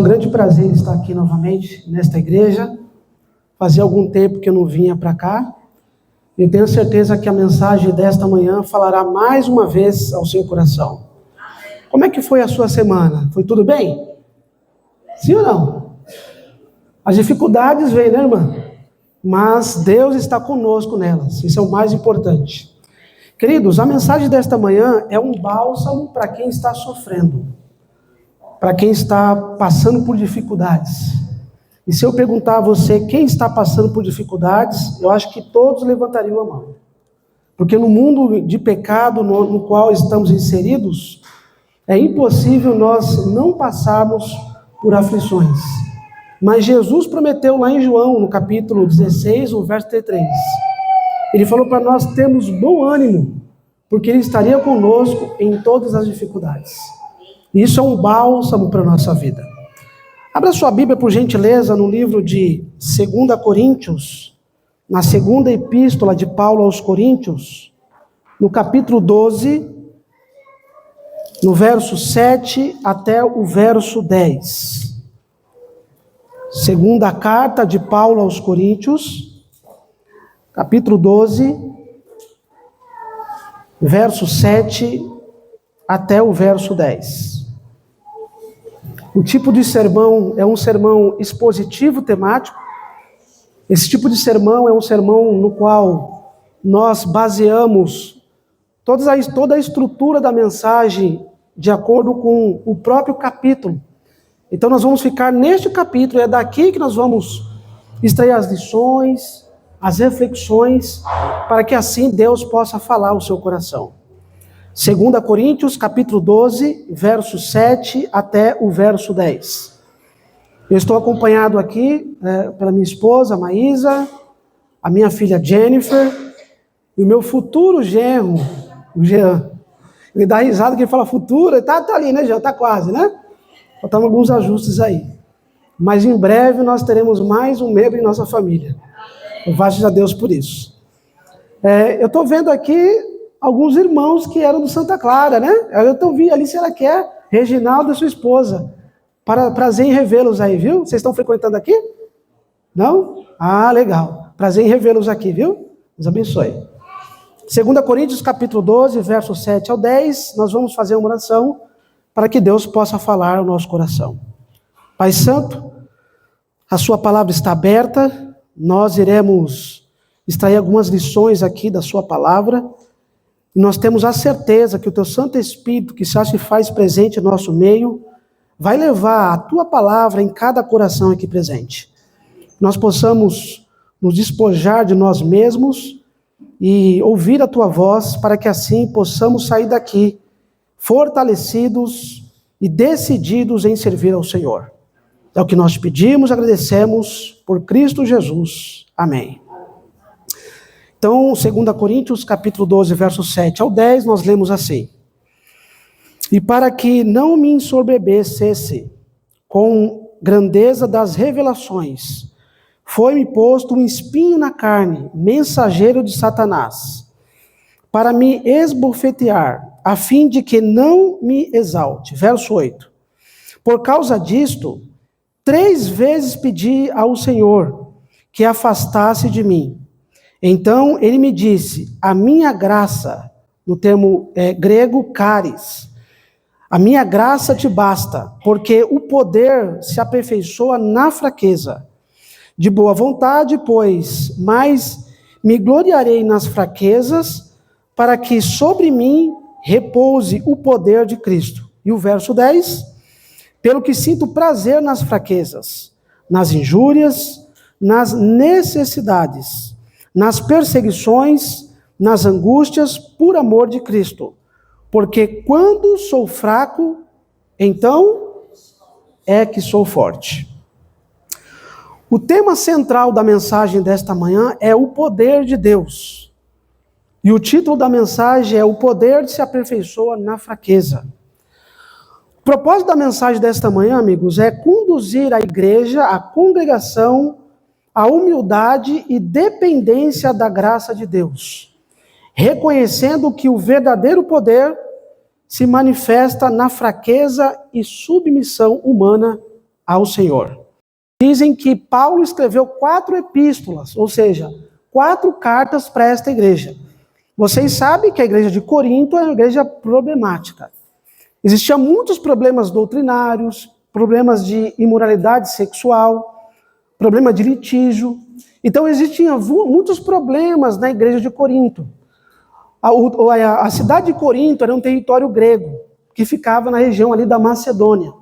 É um grande prazer estar aqui novamente nesta igreja. Fazia algum tempo que eu não vinha para cá. Eu tenho certeza que a mensagem desta manhã falará mais uma vez ao seu coração. Como é que foi a sua semana? Foi tudo bem? Sim ou não? As dificuldades vêm, né, irmã? Mas Deus está conosco nelas. Isso é o mais importante. Queridos, a mensagem desta manhã é um bálsamo para quem está sofrendo, para quem está passando por dificuldades. E se eu perguntar a você quem está passando por dificuldades, eu acho que todos levantariam a mão. Porque no mundo de pecado no qual estamos inseridos, é impossível nós não passarmos por aflições. Mas Jesus prometeu lá em João, no capítulo 16, no verso 33, ele falou para nós termos bom ânimo, porque Ele estaria conosco em todas as dificuldades. E isso é um bálsamo para a nossa vida. Abra sua Bíblia, por gentileza, no livro de 2 Coríntios, na segunda epístola de Paulo aos Coríntios, no capítulo 12, no verso 7 até o verso 10. Segunda carta de Paulo aos Coríntios, capítulo 12, verso 7 até o verso 10. O tipo de sermão é um sermão expositivo temático. Esse tipo de sermão é um sermão no qual nós baseamos toda a estrutura da mensagem de acordo com o próprio capítulo. Então nós vamos ficar neste capítulo, é daqui que nós vamos extrair as lições, as reflexões, para que assim Deus possa falar ao seu coração. 2 Coríntios, capítulo 12, verso 7 até o verso 10. Eu estou acompanhado aqui pela minha esposa, Maísa, a minha filha Jennifer, e o meu futuro genro, o Jean. Ele dá risada que ele fala futuro, está ali, né, Jean? Está quase, né? Faltam alguns ajustes aí. Mas em breve nós teremos mais um membro em nossa família. Graças a Deus por isso. Eu estou vendo aqui alguns irmãos que eram do Santa Clara, né? Eu estou vendo ali, se ela quer, Reginaldo e sua esposa. Prazer em revê-los aí, viu? Vocês estão frequentando aqui? Não? Ah, legal. Prazer em revê-los aqui, viu? Deus abençoe. 2 Coríntios, capítulo 12, verso 7 ao 10, nós vamos fazer uma oração para que Deus possa falar ao nosso coração. Pai Santo, a sua palavra está aberta, nós iremos extrair algumas lições aqui da sua palavra, e nós temos a certeza que o teu Santo Espírito, que já se faz presente no nosso meio, vai levar a tua palavra em cada coração aqui presente. Nós possamos nos despojar de nós mesmos e ouvir a tua voz, para que assim possamos sair daqui fortalecidos e decididos em servir ao Senhor. É o que nós pedimos, agradecemos por Cristo Jesus. Amém. Então, 2 Coríntios, capítulo 12, verso 7 ao 10, nós lemos assim: E para que não me ensoberbecesse com grandeza das revelações, foi-me posto um espinho na carne, mensageiro de Satanás, para me esbofetear, a fim de que não me exalte. Verso 8. Por causa disto, 3 vezes pedi ao Senhor que afastasse de mim. Então ele me disse: a minha graça, no termo grego, charis, a minha graça te basta, porque o poder se aperfeiçoa na fraqueza. De boa vontade, pois, mas me gloriarei nas fraquezas, para que sobre mim repouse o poder de Cristo. E o verso 10, pelo que sinto prazer nas fraquezas, nas injúrias, nas necessidades, nas perseguições, nas angústias, por amor de Cristo. Porque quando sou fraco, então é que sou forte. O tema central da mensagem desta manhã é o poder de Deus. E o título da mensagem é: o poder se aperfeiçoa na fraqueza. O propósito da mensagem desta manhã, amigos, é conduzir a igreja, a congregação, à humildade e dependência da graça de Deus, reconhecendo que o verdadeiro poder se manifesta na fraqueza e submissão humana ao Senhor. Dizem que Paulo escreveu 4 epístolas, ou seja, 4 cartas para esta igreja. Vocês sabem que a igreja de Corinto é uma igreja problemática. Existiam muitos problemas doutrinários, problemas de imoralidade sexual, problema de litígio. Então existiam muitos problemas na igreja de Corinto. A cidade de Corinto era um território grego, que ficava na região ali da Macedônia.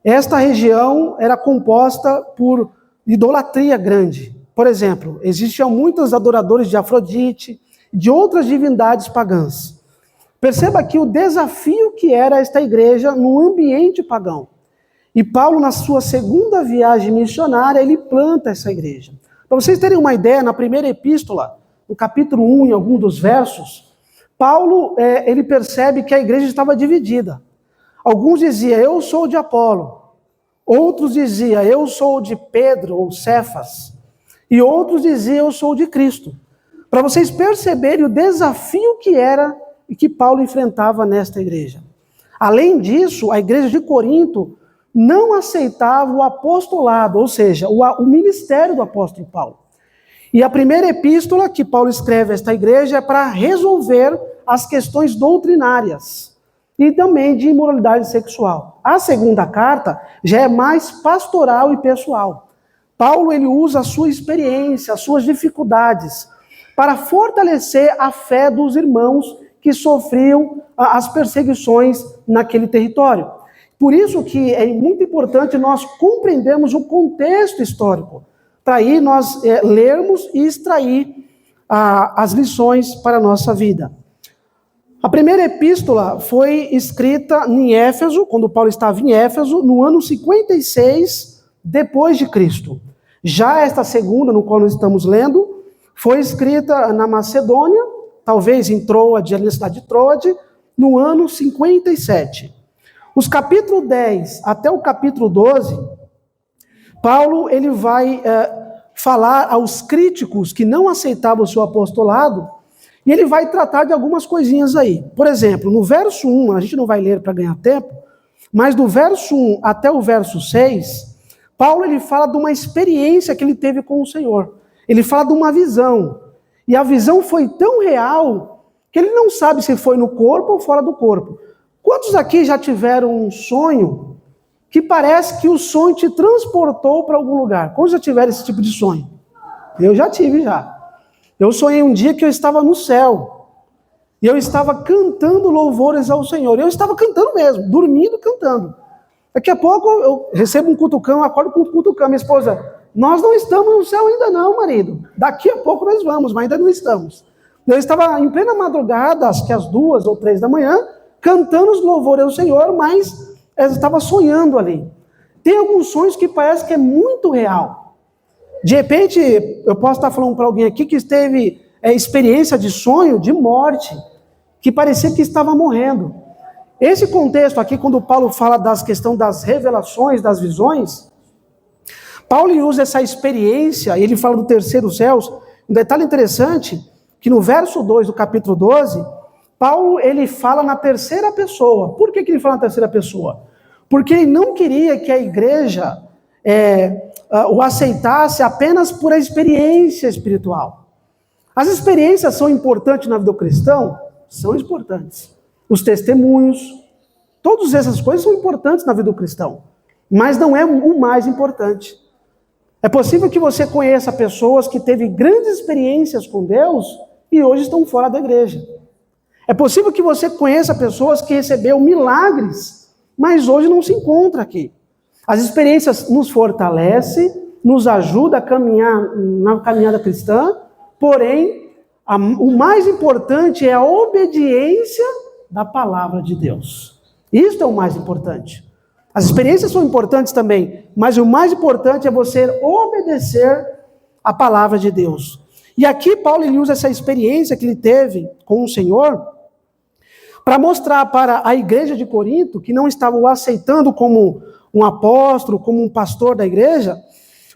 Esta região era composta por idolatria grande. Por exemplo, existiam muitos adoradores de Afrodite e de outras divindades pagãs. Perceba aqui o desafio que era esta igreja no ambiente pagão. E Paulo, na sua segunda viagem missionária, ele planta essa igreja. Para vocês terem uma ideia, na primeira epístola, no capítulo 1, em algum dos versos, Paulo, ele percebe que a igreja estava dividida. Alguns diziam, eu sou de Apolo. Outros diziam, eu sou de Pedro ou Cefas. E outros diziam, eu sou de Cristo. Para vocês perceberem o desafio que era e que Paulo enfrentava nesta igreja. Além disso, a igreja de Corinto não aceitava o apostolado, ou seja, o ministério do apóstolo Paulo. E a primeira epístola que Paulo escreve a esta igreja é para resolver as questões doutrinárias e também de imoralidade sexual. A segunda carta já é mais pastoral e pessoal. Paulo ele usa a sua experiência, as suas dificuldades, para fortalecer a fé dos irmãos que sofriam as perseguições naquele território. Por isso que é muito importante nós compreendermos o contexto histórico, para aí nós lermos e extrair as lições para a nossa vida. A primeira epístola foi escrita em Éfeso, quando Paulo estava em Éfeso, no ano 56 depois de Cristo. Já esta segunda, no qual nós estamos lendo, foi escrita na Macedônia, talvez em Troade, na cidade de Troade, no ano 57. Os capítulos 10 até o capítulo 12, Paulo ele vai falar aos críticos que não aceitavam o seu apostolado, e ele vai tratar de algumas coisinhas aí. Por exemplo, no verso 1, a gente não vai ler para ganhar tempo, mas do verso 1 até o verso 6, Paulo ele fala de uma experiência que ele teve com o Senhor. Ele fala de uma visão. E a visão foi tão real que ele não sabe se foi no corpo ou fora do corpo. Quantos aqui já tiveram um sonho que parece que o sonho te transportou para algum lugar? Quantos já tiveram esse tipo de sonho? Eu já tive, já. Eu sonhei um dia que eu estava no céu. E eu estava cantando louvores ao Senhor. Eu estava cantando mesmo, dormindo, cantando. Daqui a pouco eu recebo um cutucão, acordo com um cutucão. Minha esposa, nós não estamos no céu ainda não, marido. Daqui a pouco nós vamos, mas ainda não estamos. Eu estava em plena madrugada, acho que às 2 ou 3 da manhã, cantando os louvores ao Senhor, mas eu estava sonhando ali. Tem alguns sonhos que parece que é muito real. De repente, eu posso estar falando para alguém aqui que teve experiência de sonho, de morte, que parecia que estava morrendo. Esse contexto aqui, quando Paulo fala das questões das revelações, das visões, Paulo usa essa experiência, e ele fala do terceiro céu. Um detalhe interessante, que no verso 2 do capítulo 12, Paulo ele fala na terceira pessoa. Por que ele fala na terceira pessoa? Porque ele não queria que a igreja o aceitasse apenas por a experiência espiritual. As experiências são importantes na vida do cristão? São importantes. Os testemunhos, todas essas coisas são importantes na vida do cristão, mas não é o mais importante. É possível que você conheça pessoas que teve grandes experiências com Deus e hoje estão fora da igreja. É possível que você conheça pessoas que receberam milagres, mas hoje não se encontra aqui. As experiências nos fortalecem, nos ajudam a caminhar na caminhada cristã, porém, o mais importante é a obediência da palavra de Deus. Isso é o mais importante. As experiências são importantes também, mas o mais importante é você obedecer a palavra de Deus. E aqui Paulo ele usa essa experiência que ele teve com o Senhor para mostrar para a igreja de Corinto, que não estava o aceitando como um apóstolo, como um pastor da igreja,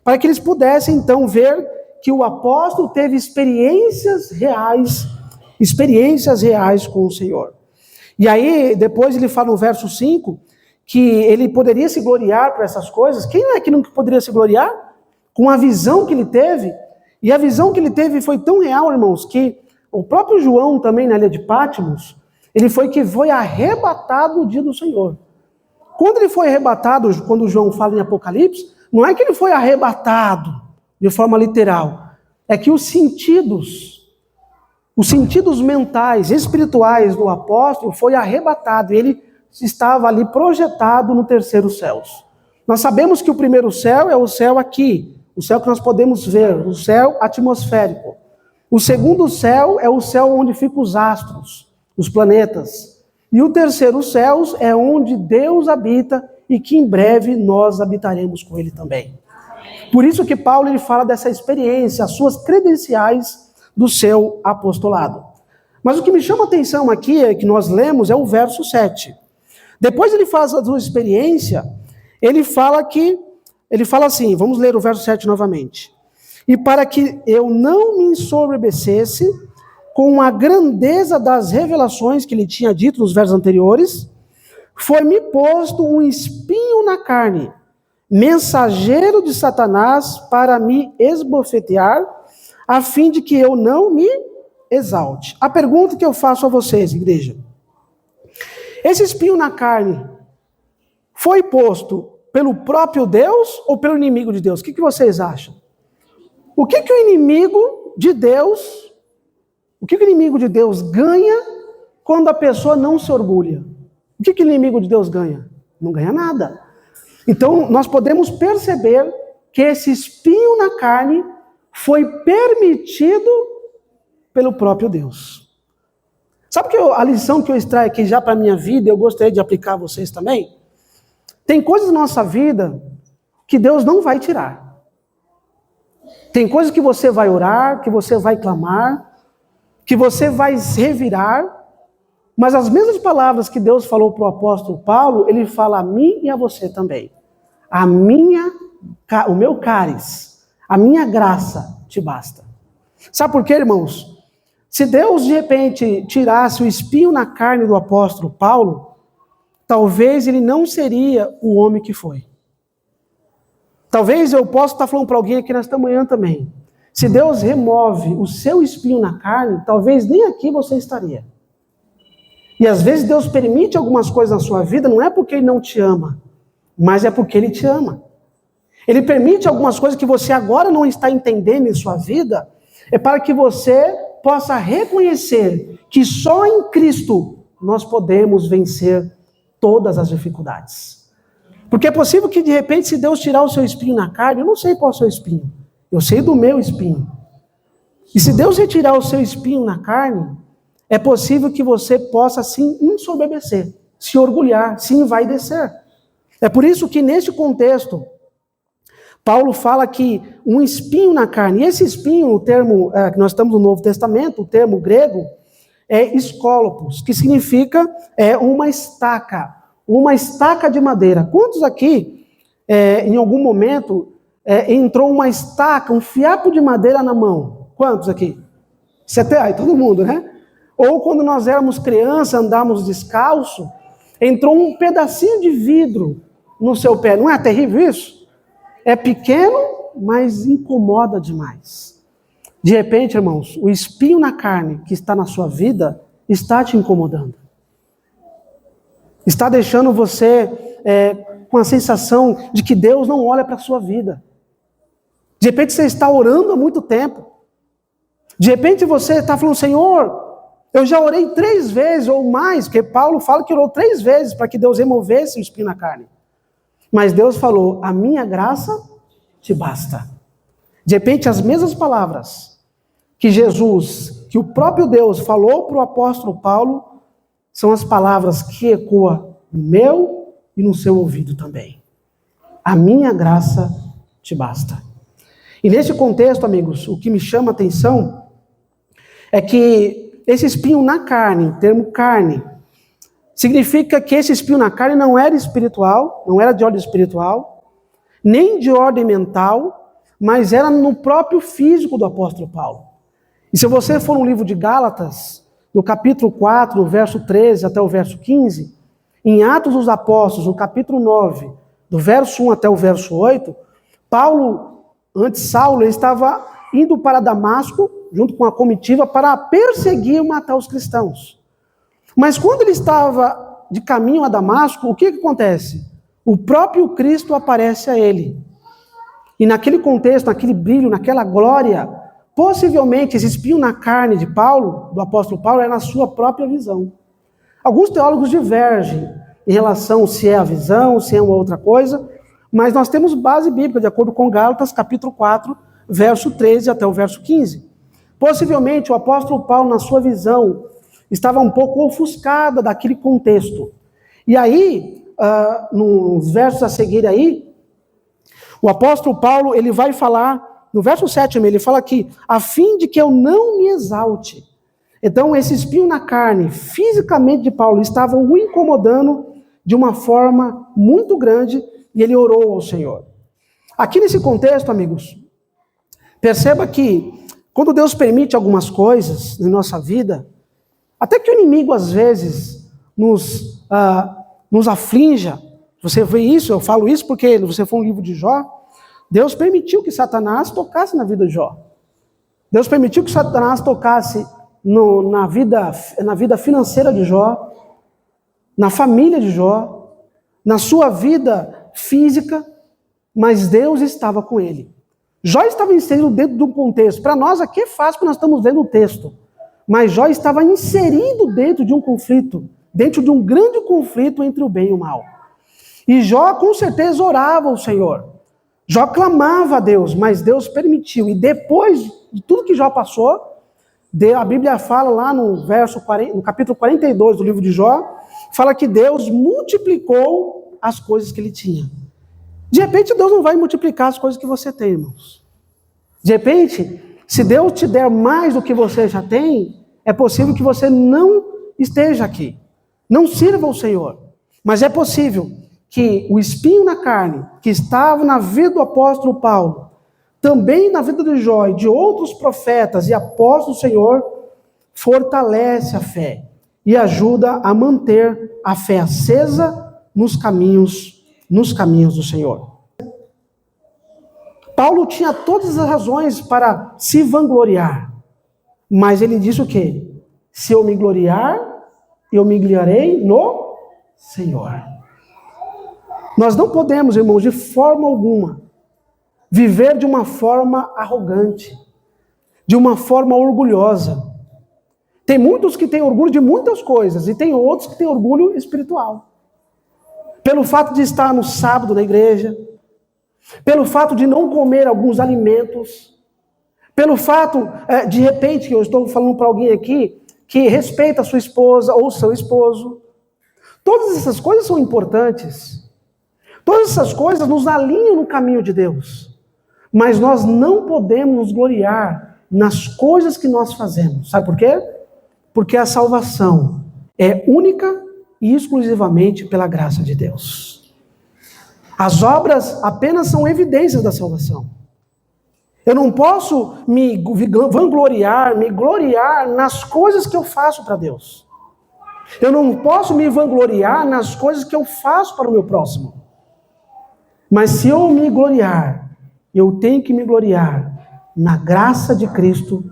para que eles pudessem então ver que o apóstolo teve experiências reais com o Senhor. E aí, depois ele fala no verso 5, que ele poderia se gloriar por essas coisas. Quem é que não poderia se gloriar? Com a visão que ele teve. E a visão que ele teve foi tão real, irmãos, que o próprio João também na ilha de Patmos, ele foi arrebatado no dia do Senhor. Quando ele foi arrebatado, quando João fala em Apocalipse, não é que ele foi arrebatado de forma literal. É que os sentidos mentais, espirituais do apóstolo foi arrebatado. E ele estava ali projetado no terceiro céu. Nós sabemos que o primeiro céu é o céu aqui, o céu que nós podemos ver, o céu atmosférico. O segundo céu é o céu onde ficam os astros, os planetas. E o terceiro céu é onde Deus habita e que em breve nós habitaremos com ele também. Por isso que Paulo ele fala dessa experiência, as suas credenciais do seu apostolado. Mas o que me chama a atenção aqui, é que nós lemos, é o verso 7. Depois ele faz a sua experiência, ele fala assim, vamos ler o verso 7 novamente. E para que eu não me ensoberbecesse com a grandeza das revelações que ele tinha dito nos versos anteriores, foi-me posto um espinho na carne, mensageiro de Satanás para me esbofetear, a fim de que eu não me exalte. A pergunta que eu faço a vocês, igreja: esse espinho na carne foi posto pelo próprio Deus ou pelo inimigo de Deus? O que vocês acham? O que o inimigo de Deus ganha quando a pessoa não se orgulha? O que o inimigo de Deus ganha? Não ganha nada. Então, nós podemos perceber que esse espinho na carne foi permitido pelo próprio Deus. Sabe que a lição que eu extraio aqui já para a minha vida, eu gostaria de aplicar a vocês também? Tem coisas na nossa vida que Deus não vai tirar. Tem coisas que você vai orar, que você vai clamar, que você vai revirar, mas as mesmas palavras que Deus falou para o apóstolo Paulo, ele fala a mim e a você também. O meu cálice, a minha graça te basta. Sabe por quê, irmãos? Se Deus de repente tirasse o espinho na carne do apóstolo Paulo, talvez ele não seria o homem que foi. Talvez eu possa estar falando para alguém aqui nesta manhã também. Se Deus remove o seu espinho na carne, talvez nem aqui você estaria. E às vezes Deus permite algumas coisas na sua vida, não é porque Ele não te ama, mas é porque Ele te ama. Ele permite algumas coisas que você agora não está entendendo em sua vida, é para que você possa reconhecer que só em Cristo nós podemos vencer todas as dificuldades. Porque é possível que de repente, se Deus tirar o seu espinho na carne, eu não sei qual é o seu espinho, eu sei do meu espinho. E se Deus retirar o seu espinho na carne, é possível que você possa se ensoberbecer, se orgulhar, se envaidecer. É por isso que neste contexto, Paulo fala que um espinho na carne, e esse espinho, o termo que nós estamos no Novo Testamento, o termo grego, é escólopos, que significa uma estaca de madeira. Quantos aqui, em algum momento, entrou uma estaca, um fiapo de madeira na mão? Quantos aqui? Todo mundo, né? Ou quando nós éramos crianças, andávamos descalço, entrou um pedacinho de vidro no seu pé. Não é terrível isso? É pequeno, mas incomoda demais. De repente, irmãos, o espinho na carne que está na sua vida está te incomodando. Está deixando você com a sensação de que Deus não olha para a sua vida. De repente você está orando há muito tempo. De repente você está falando, Senhor, eu já orei 3 vezes ou mais, porque Paulo fala que orou 3 vezes para que Deus removesse o espinho na carne. Mas Deus falou, a minha graça te basta. De repente as mesmas palavras que o próprio Deus falou para o apóstolo Paulo, são as palavras que ecoam no meu e no seu ouvido também. A minha graça te basta. E nesse contexto, amigos, o que me chama a atenção é que esse espinho na carne, o termo carne, significa que esse espinho na carne não era espiritual, não era de ordem espiritual, nem de ordem mental, mas era no próprio físico do apóstolo Paulo. E se você for no livro de Gálatas, no capítulo 4, no verso 13 até o verso 15, Em Atos dos Apóstolos, no capítulo 9, do verso 1 até o verso 8, Saulo, ele estava indo para Damasco, junto com a comitiva, para perseguir e matar os cristãos. Mas quando ele estava de caminho a Damasco, o que acontece? O próprio Cristo aparece a ele. E naquele contexto, naquele brilho, naquela glória, possivelmente esse espinho na carne de Paulo, do apóstolo Paulo, era na sua própria visão. Alguns teólogos divergem em relação se é a visão, se é uma outra coisa, mas nós temos base bíblica, de acordo com Gálatas, capítulo 4, verso 13 até o verso 15. Possivelmente o apóstolo Paulo, na sua visão, estava um pouco ofuscada daquele contexto. E aí, nos versos a seguir aí, o apóstolo Paulo, ele vai falar, no verso 7, ele fala aqui, a fim de que eu não me exalte. Então, esse espinho na carne, fisicamente de Paulo, estava o incomodando de uma forma muito grande, e ele orou ao Senhor. Aqui nesse contexto, amigos, perceba que quando Deus permite algumas coisas na nossa vida, até que o inimigo às vezes nos aflinja. Você vê isso, eu falo isso porque você for um livro de Jó, Deus permitiu que Satanás tocasse na vida de Jó. Deus permitiu que Satanás tocasse na vida financeira de Jó, na família de Jó, na sua vida física, mas Deus estava com ele. Jó estava inserido dentro de um contexto. Para nós aqui é fácil, porque nós estamos vendo o texto. Mas Jó estava inserido dentro de um conflito, dentro de um grande conflito entre o bem e o mal. E Jó com certeza orava ao Senhor. Jó clamava a Deus, mas Deus permitiu. E depois de tudo que Jó passou, a Bíblia fala lá no capítulo 42 do livro de Jó, fala que Deus multiplicou as coisas que ele tinha. De repente, Deus não vai multiplicar as coisas que você tem, irmãos. De repente, se Deus te der mais do que você já tem, é possível que você não esteja aqui. Não sirva ao Senhor. Mas é possível que o espinho na carne, que estava na vida do apóstolo Paulo, também na vida de Jó e de outros profetas e apóstolos do Senhor, fortalece a fé e ajuda a manter a fé acesa nos caminhos do Senhor. Paulo tinha todas as razões para se vangloriar, mas ele disse o quê? Se eu me gloriar, eu me gloriarei no Senhor. Nós não podemos, irmãos, de forma alguma, viver de uma forma arrogante, de uma forma orgulhosa. Tem muitos que têm orgulho de muitas coisas, e tem outros que têm orgulho espiritual. Pelo fato de estar no sábado na igreja, pelo fato de não comer alguns alimentos, pelo fato, de repente, que eu estou falando para alguém aqui, que respeita a sua esposa ou seu esposo. Todas essas coisas são importantes. Todas essas coisas nos alinham no caminho de Deus. Mas nós não podemos nos gloriar nas coisas que nós fazemos. Sabe por quê? Porque a salvação é única e exclusivamente pela graça de Deus. As obras apenas são evidências da salvação. Eu não posso me vangloriar, me gloriar nas coisas que eu faço para Deus. Eu não posso me vangloriar nas coisas que eu faço para o meu próximo. Mas se eu me gloriar, eu tenho que me gloriar na graça de Cristo,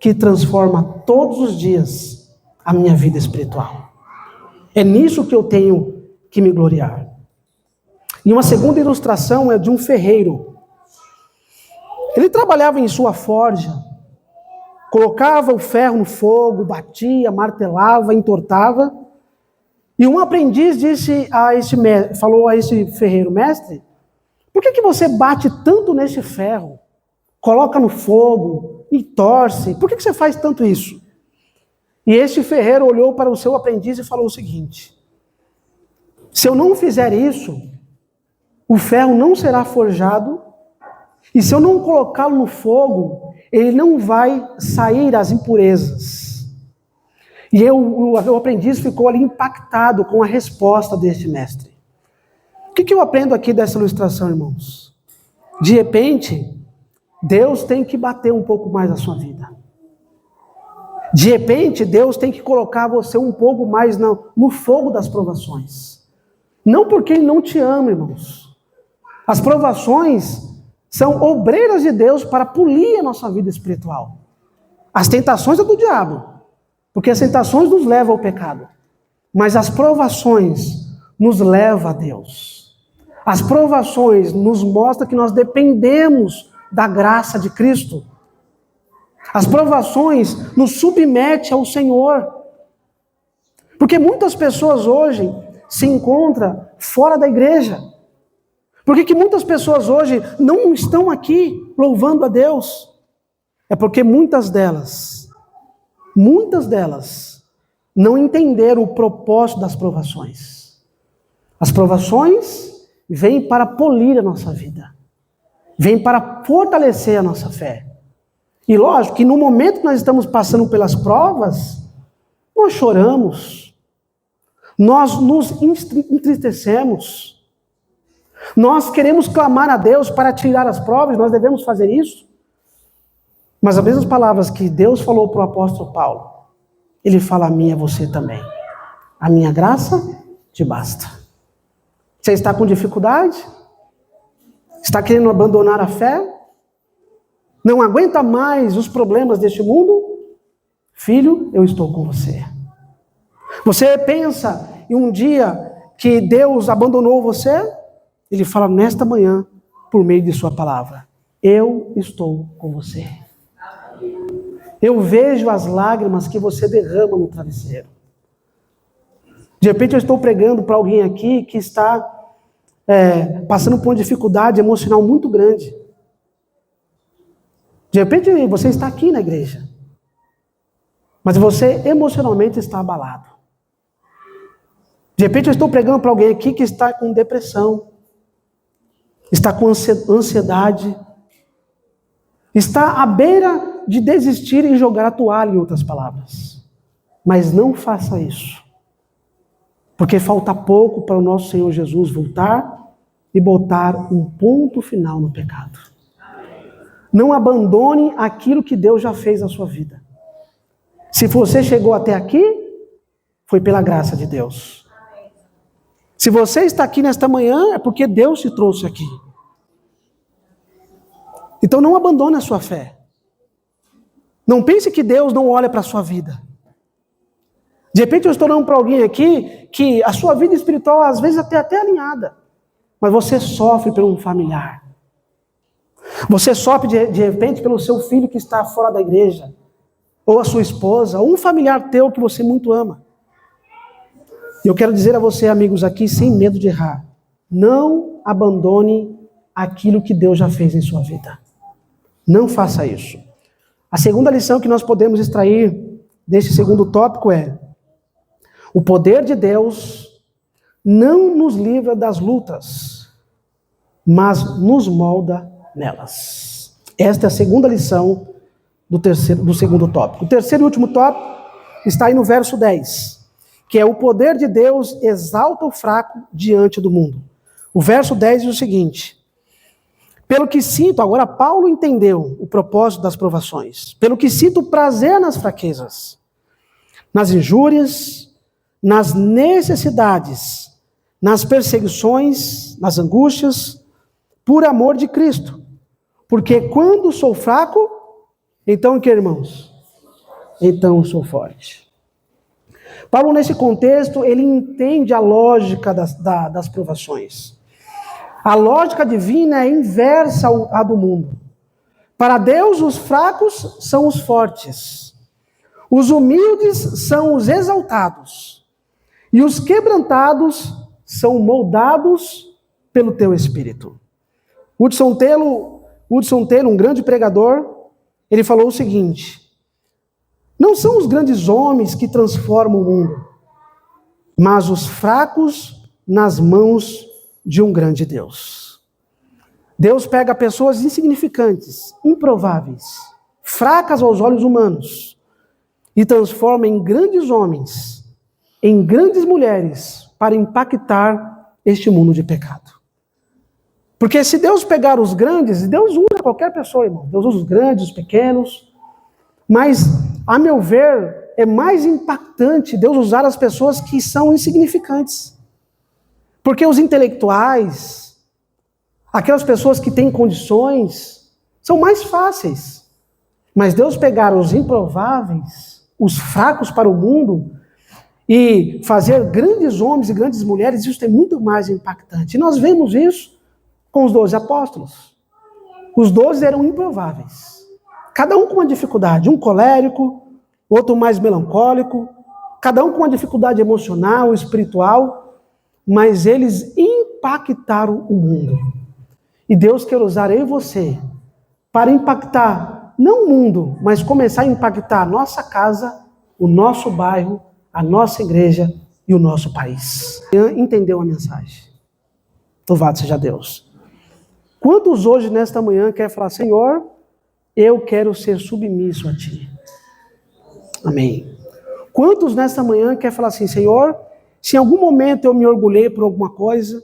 que transforma todos os dias a minha vida espiritual. É nisso que eu tenho que me gloriar. E uma segunda ilustração é de um ferreiro. Ele trabalhava em sua forja, colocava o ferro no fogo, batia, martelava, entortava. E um aprendiz falou a esse ferreiro: mestre, por que você bate tanto nesse ferro? Coloca no fogo e torce. Por que você faz tanto isso? E esse ferreiro olhou para o seu aprendiz e falou o seguinte: se eu não fizer isso, o ferro não será forjado, e se eu não colocá-lo no fogo, ele não vai sair as impurezas. E o aprendiz ficou ali impactado com a resposta deste mestre. O que eu aprendo aqui dessa ilustração, irmãos? De repente, Deus tem que bater um pouco mais na sua vida. De repente, Deus tem que colocar você um pouco mais no fogo das provações. Não porque Ele não te ama, irmãos. As provações são obreiras de Deus para polir a nossa vida espiritual. As tentações é do diabo, porque as tentações nos levam ao pecado. Mas as provações nos levam a Deus. As provações nos mostram que nós dependemos da graça de Cristo. As provações nos submetem ao Senhor. Porque muitas pessoas hoje se encontram fora da igreja. Por que muitas pessoas hoje não estão aqui louvando a Deus? É porque muitas delas não entenderam o propósito das provações. As provações vêm para polir a nossa vida. Vêm para fortalecer a nossa fé. E lógico que no momento que nós estamos passando pelas provas, nós choramos, nós nos entristecemos, nós queremos clamar a Deus para tirar as provas, nós devemos fazer isso. Mas as mesmas palavras que Deus falou para o apóstolo Paulo, Ele fala a mim e a você também. A minha graça te basta. Você está com dificuldade? Está querendo abandonar a fé? Não aguenta mais os problemas deste mundo? Filho, eu estou com você. Você pensa em um dia que Deus abandonou você? Ele fala nesta manhã, por meio de sua palavra, eu estou com você. Eu vejo as lágrimas que você derrama no travesseiro. De repente eu estou pregando para alguém aqui que está passando por uma dificuldade emocional muito grande. De repente você está aqui na igreja, mas você emocionalmente está abalado. De repente eu estou pregando para alguém aqui que está com depressão, está com ansiedade, está à beira de desistir e jogar a toalha, em outras palavras. Mas não faça isso, porque falta pouco para o nosso Senhor Jesus voltar e botar um ponto final no pecado. Não abandone aquilo que Deus já fez na sua vida. Se você chegou até aqui, foi pela graça de Deus. Se você está aqui nesta manhã, é porque Deus te trouxe aqui. Então não abandone a sua fé. Não pense que Deus não olha para a sua vida. De repente eu estou olhando para alguém aqui que a sua vida espiritual às vezes até alinhada, mas você sofre por um familiar. Você sofre de repente pelo seu filho que está fora da igreja, ou a sua esposa, ou um familiar teu que você muito ama. Eu quero dizer a você, amigos, aqui, sem medo de errar, não abandone aquilo que Deus já fez em sua vida. Não faça isso. A segunda lição que nós podemos extrair deste segundo tópico é: o poder de Deus não nos livra das lutas, mas nos molda nelas. Esta é a segunda lição do segundo tópico. O terceiro e último tópico está aí no verso 10, que é: o poder de Deus exalta o fraco diante do mundo. O verso 10 diz o seguinte: pelo que sinto, agora Paulo entendeu o propósito das provações, pelo que sinto prazer nas fraquezas, nas injúrias, nas necessidades, nas perseguições, nas angústias, por amor de Cristo. Porque quando sou fraco, então que, irmãos? Então sou forte. Paulo, nesse contexto, ele entende a lógica das provações. A lógica divina é inversa à do mundo. Para Deus, os fracos são os fortes. Os humildes são os exaltados. E os quebrantados são moldados pelo teu Espírito. Hudson Taylor, um grande pregador, ele falou o seguinte: não são os grandes homens que transformam o mundo, mas os fracos nas mãos de um grande Deus. Deus pega pessoas insignificantes, improváveis, fracas aos olhos humanos, e transforma em grandes homens, em grandes mulheres, para impactar este mundo de pecado. Porque se Deus pegar os grandes, Deus usa qualquer pessoa, irmão. Deus usa os grandes, os pequenos. Mas a meu ver, é mais impactante Deus usar as pessoas que são insignificantes. Porque os intelectuais, aquelas pessoas que têm condições, são mais fáceis. Mas Deus pegar os improváveis, os fracos para o mundo, e fazer grandes homens e grandes mulheres, isso é muito mais impactante. E nós vemos isso com os 12 apóstolos. Os 12 eram improváveis. Cada um com uma dificuldade. Um colérico, outro mais melancólico. Cada um com uma dificuldade emocional, espiritual. Mas eles impactaram o mundo. E Deus quer usar eu e você para impactar, não o mundo, mas começar a impactar a nossa casa, o nosso bairro, a nossa igreja e o nosso país. Entendeu a mensagem? Louvado seja Deus. Quantos hoje, nesta manhã, querem falar, Senhor, eu quero ser submisso a Ti? Amém. Quantos nesta manhã querem falar assim, Senhor, se em algum momento eu me orgulhei por alguma coisa,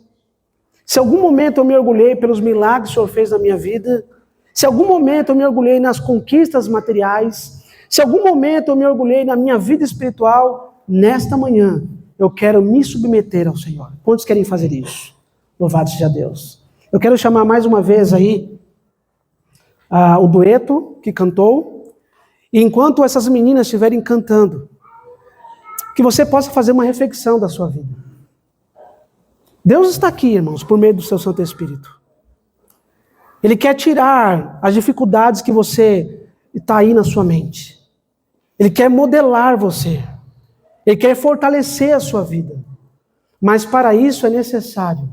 se em algum momento eu me orgulhei pelos milagres que o Senhor fez na minha vida, se em algum momento eu me orgulhei nas conquistas materiais, se em algum momento eu me orgulhei na minha vida espiritual, nesta manhã eu quero me submeter ao Senhor. Quantos querem fazer isso? Louvado seja Deus. Eu quero chamar mais uma vez aí o dueto que cantou. E enquanto essas meninas estiverem cantando, que você possa fazer uma reflexão da sua vida. Deus está aqui, irmãos, por meio do seu Santo Espírito. Ele quer tirar as dificuldades que você está aí na sua mente. Ele quer modelar você. Ele quer fortalecer a sua vida. Mas para isso é necessário,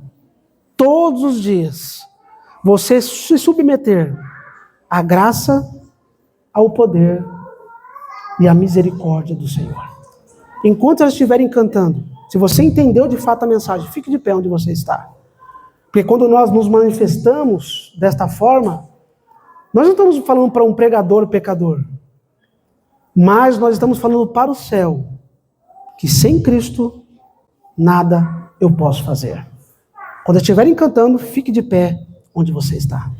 todos os dias, você se submeter à graça, ao poder e à misericórdia do Senhor. Enquanto elas estiverem cantando, se você entendeu de fato a mensagem, fique de pé onde você está. Porque quando nós nos manifestamos desta forma, nós não estamos falando para um pregador pecador, mas nós estamos falando para o céu, que sem Cristo, nada eu posso fazer. Quando estiverem cantando, fique de pé onde você está.